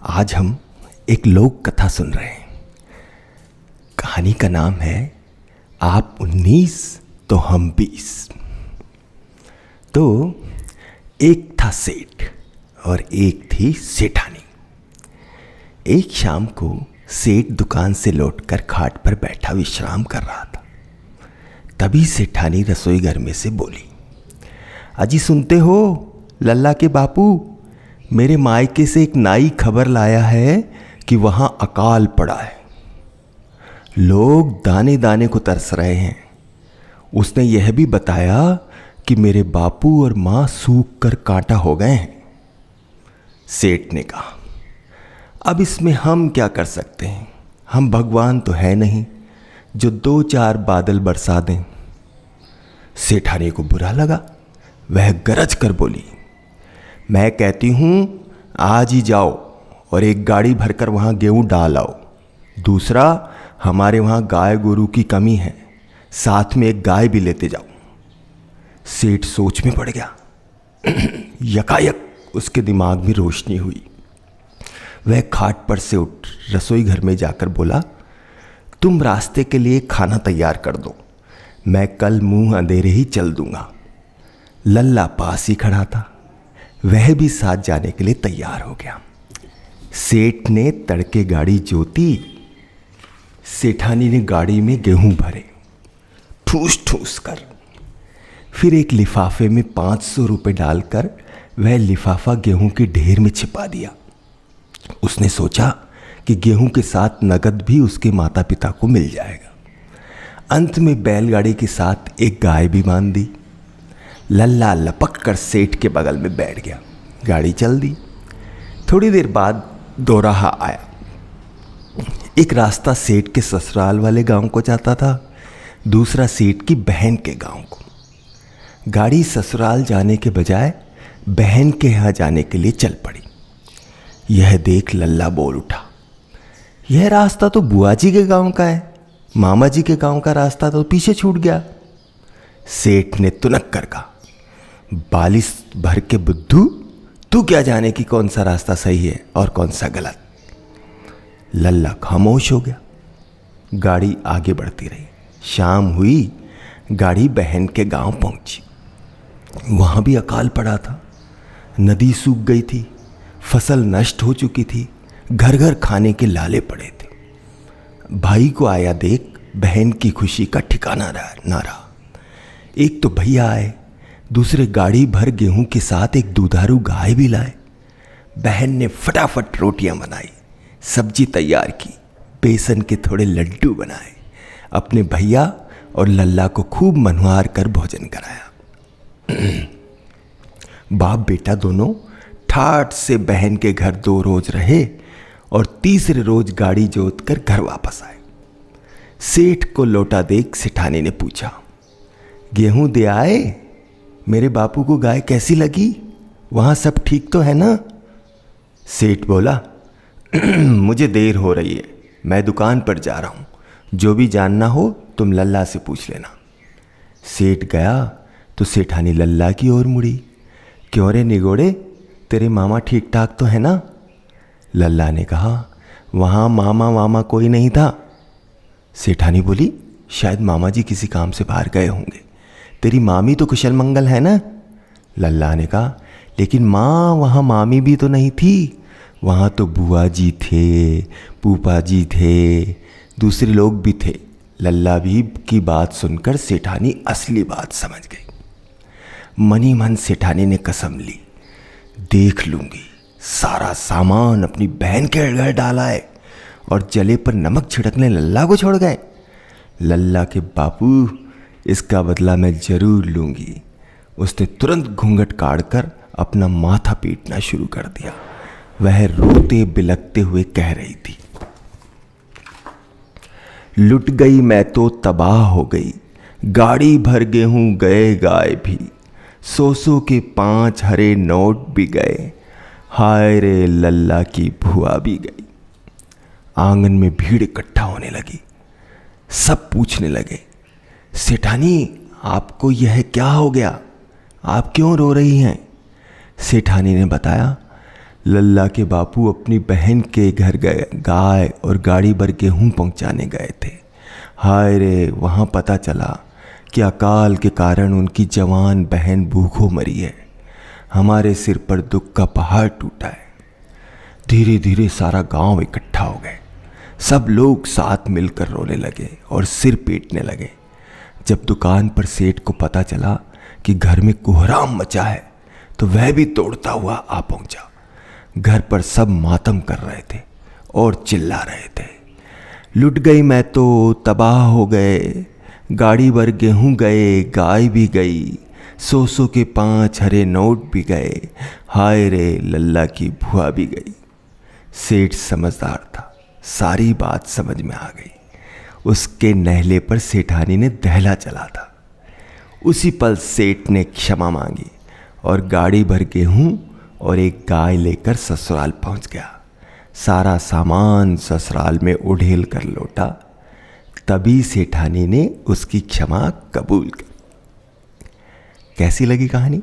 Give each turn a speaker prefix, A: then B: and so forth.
A: आज हम एक लोक कथा सुन रहे हैं। कहानी का नाम है आप 19 तो हम 20। तो एक था सेठ और एक थी सेठानी। एक शाम को सेठ दुकान से लौटकर खाट पर बैठा विश्राम कर रहा था। तभी सेठानी रसोई घर में से बोली, अजी सुनते हो लल्ला के बापू, मेरे मायके से एक नाई खबर लाया है कि वहां अकाल पड़ा है। लोग दाने दाने को तरस रहे हैं। उसने यह भी बताया कि मेरे बापू और मां सूख कर कांटा हो गए हैं। सेठ ने कहा, अब इसमें हम क्या कर सकते हैं? हम भगवान तो है नहीं जो 2-4 बादल बरसा दें। सेठानी को बुरा लगा। वह गरज कर बोली, मैं कहती हूं आज ही जाओ और एक गाड़ी भरकर वहां गेहूं डाल आओ। दूसरा, हमारे वहां गाय गोरू की कमी है, साथ में एक गाय भी लेते जाओ। सेठ सोच में पड़ गया। यकायक उसके दिमाग में रोशनी हुई। वह खाट पर से उठ रसोई घर में जाकर बोला, तुम रास्ते के लिए खाना तैयार कर दो, मैं कल मुंह अंधेरे ही चल दूंगा। लल्ला पास ही खड़ा था। वह भी साथ जाने के लिए तैयार हो गया। सेठ ने तड़के गाड़ी जोती। सेठानी ने गाड़ी में गेहूं भरे ठूस ठूस कर। फिर एक लिफाफे में 500 रुपये डालकर वह लिफाफा गेहूं के ढेर में छिपा दिया। उसने सोचा कि गेहूं के साथ नगद भी उसके माता पिता को मिल जाएगा। अंत में बैलगाड़ी के साथ एक गाय भी बांध दी। लल्ला लपक कर सेठ के बगल में बैठ गया। गाड़ी चल दी। थोड़ी देर बाद दोराहा आया। एक रास्ता सेठ के ससुराल वाले गांव को जाता था, दूसरा सेठ की बहन के गांव को। गाड़ी ससुराल जाने के बजाय बहन के यहाँ जाने के लिए चल पड़ी। यह देख लल्ला बोल उठा, यह रास्ता तो बुआ जी के गांव का है, मामा जी के गांव का रास्ता तो पीछे छूट गया। सेठ ने तुनक कर कहा, बालिश भर के बुद्धू, तू क्या जाने कि कौन सा रास्ता सही है और कौन सा गलत। लल्ला खामोश हो गया। गाड़ी आगे बढ़ती रही। शाम हुई। गाड़ी बहन के गांव पहुंची। वहां भी अकाल पड़ा था। नदी सूख गई थी, फसल नष्ट हो चुकी थी, घर घर खाने के लाले पड़े थे। भाई को आया देख बहन की खुशी का ठिकाना ना रहा। एक तो भैया आए, दूसरे गाड़ी भर गेहूं के साथ एक दुधारू गाय भी लाए। बहन ने फटाफट रोटियां बनाई, सब्जी तैयार की, बेसन के थोड़े लड्डू बनाए, अपने भैया और लल्ला को खूब मनवार कर भोजन कराया। बाप बेटा दोनों ठाठ से बहन के घर 2 रोज रहे और तीसरे रोज गाड़ी जोत कर घर वापस आए। सेठ को लौटा देख सेठानी ने पूछा, गेहूं दे आए? मेरे बापू को गाय कैसी लगी? वहां सब ठीक तो है ना? सेठ बोला, मुझे देर हो रही है, मैं दुकान पर जा रहा हूं, जो भी जानना हो तुम लल्ला से पूछ लेना। सेठ गया तो सेठानी लल्ला की ओर मुड़ी, क्यों रे निगोड़े, तेरे मामा ठीक ठाक तो है ना? लल्ला ने कहा, वहां मामा वामा कोई नहीं था। सेठानी बोली, शायद मामा जी किसी काम से बाहर गए होंगे। तेरी मामी तो कुशल मंगल है ना? लल्ला ने कहा, लेकिन माँ वहाँ मामी भी तो नहीं थी, वहाँ तो बुआ जी थे, पूपा जी थे, दूसरे लोग भी थे। लल्ला भी की बात सुनकर सेठानी असली बात समझ गई। मनी मन सेठानी ने कसम ली, देख लूंगी, सारा सामान अपनी बहन के घर डाला है और जले पर नमक छिड़कने लल्ला को छोड़ गए। लल्ला के बापू, इसका बदला मैं जरूर लूंगी। उसने तुरंत घूंघट काढ़कर अपना माथा पीटना शुरू कर दिया। वह रोते बिलखते हुए कह रही थी, लुट गई मैं तो तबाह हो गई, गाड़ी भर गेहूं गए गाय भी, 100 के 5 हरे नोट भी गए, हाय रे लल्ला की भुआ भी गई। आंगन में भीड़ इकट्ठा होने लगी। सब पूछने लगे, सेठानी आपको यह क्या हो गया? आप क्यों रो रही हैं? सेठानी ने बताया, लल्ला के बापू अपनी बहन के घर गए, गाय और गाड़ी भर गेहूँ पहुँचाने गए थे। हाय रे, वहाँ पता चला कि अकाल के कारण उनकी जवान बहन भूखों मरी है। हमारे सिर पर दुख का पहाड़ टूटा है। धीरे धीरे सारा गांव इकट्ठा हो गए। सब लोग साथ मिलकर रोने लगे और सिर पीटने लगे। जब दुकान पर सेठ को पता चला कि घर में कोहराम मचा है तो वह भी दौड़ता हुआ आ पहुंचा। घर पर सब मातम कर रहे थे और चिल्ला रहे थे, लुट गई मैं तो, तबाह हो गए, गाड़ी भर गेहूँ गए, गाय भी गई, 100 के 5 हरे नोट भी गए, हाय रे लल्ला की भुआ भी गई। सेठ समझदार था, सारी बात समझ में आ गई। उसके नहले पर सेठानी ने दहला चला था। उसी पल सेठ ने क्षमा मांगी और गाड़ी भर गेहूँ और एक गाय लेकर ससुराल पहुंच गया। सारा सामान ससुराल में उड़ेल कर लौटा। तभी सेठानी ने उसकी क्षमा कबूल की। कैसी लगी कहानी?